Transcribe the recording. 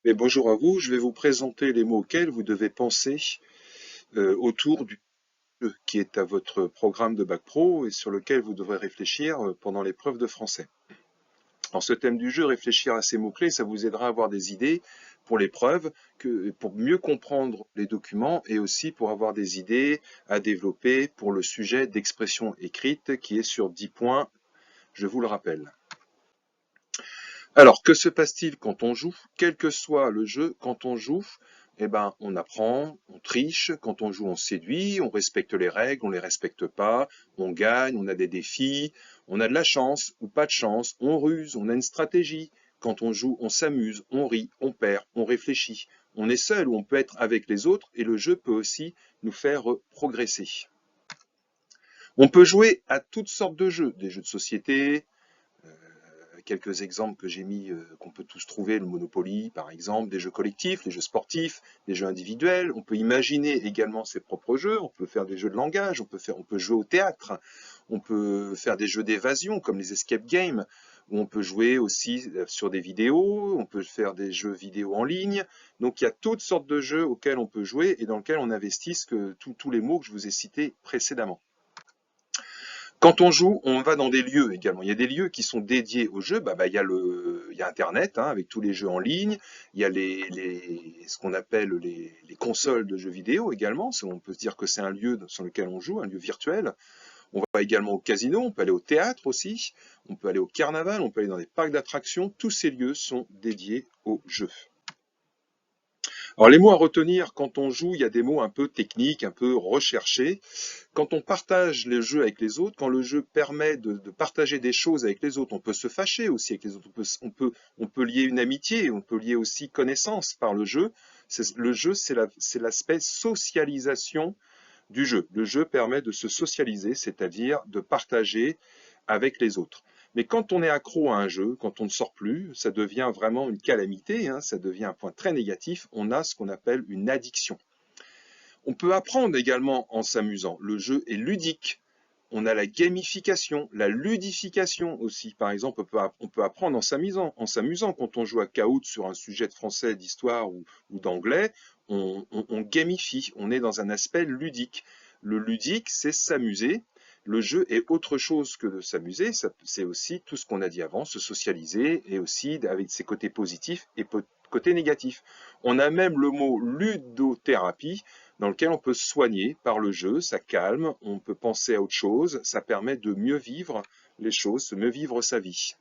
Et bonjour à vous, je vais vous présenter les mots auxquels vous devez penser autour du jeu qui est à votre programme de Bac Pro et sur lequel vous devrez réfléchir pendant l'épreuve de français. En ce thème du jeu, réfléchir à ces mots-clés, ça vous aidera à avoir des idées pour l'épreuve, pour mieux comprendre les documents et aussi pour avoir des idées à développer pour le sujet d'expression écrite qui est sur 10 points, je vous le rappelle. Alors, que se passe-t-il quand on joue? Quel que soit le jeu, quand on joue, eh ben, on apprend, on triche. Quand on joue, on séduit, on respecte les règles, on les respecte pas, on gagne, on a des défis, on a de la chance ou pas de chance, on ruse, on a une stratégie. Quand on joue, on s'amuse, on rit, on perd, on réfléchit. On est seul ou on peut être avec les autres et le jeu peut aussi nous faire progresser. On peut jouer à toutes sortes de jeux, des jeux de société, quelques exemples que j'ai mis, qu'on peut tous trouver, le Monopoly par exemple, des jeux collectifs, les jeux sportifs, des jeux individuels. On peut imaginer également ses propres jeux, on peut faire des jeux de langage, on peut jouer au théâtre, on peut faire des jeux d'évasion comme les escape games, où on peut jouer aussi sur des vidéos, on peut faire des jeux vidéo en ligne. Donc il y a toutes sortes de jeux auxquels on peut jouer et dans lesquels on investit tous les mots que je vous ai cités précédemment. Quand on joue, on va dans des lieux également. Il y a des lieux qui sont dédiés aux jeux. Il y a Internet hein, avec tous les jeux en ligne. Il y a ce qu'on appelle les consoles de jeux vidéo également. On peut se dire que c'est un lieu sur lequel on joue, un lieu virtuel. On va également au casino, on peut aller au théâtre aussi, on peut aller au carnaval, on peut aller dans des parcs d'attractions. Tous ces lieux sont dédiés aux jeux. Alors les mots à retenir quand on joue, il y a des mots un peu techniques, un peu recherchés. Quand on partage le jeu avec les autres, quand le jeu permet de partager des choses avec les autres, on peut se fâcher aussi avec les autres, on peut lier une amitié, on peut lier aussi connaissance par le jeu. Le jeu, c'est l'aspect socialisation du jeu. Le jeu permet de se socialiser, c'est-à-dire de partager avec les autres. Mais quand on est accro à un jeu, quand on ne sort plus, ça devient vraiment une calamité, hein, ça devient un point très négatif, on a ce qu'on appelle une addiction. On peut apprendre également en s'amusant. Le jeu est ludique. On a la gamification, la ludification aussi. Par exemple, on peut apprendre en s'amusant. Quand on joue à Kahoot sur un sujet de français, d'histoire ou d'anglais, on gamifie. On est dans un aspect ludique. Le ludique, c'est s'amuser. Le jeu est autre chose que de s'amuser. C'est aussi tout ce qu'on a dit avant, se socialiser et aussi avec ses côtés positifs et côtés négatifs. On a même le mot ludothérapie dans lequel on peut se soigner par le jeu, ça calme, on peut penser à autre chose, ça permet de mieux vivre les choses, de mieux vivre sa vie.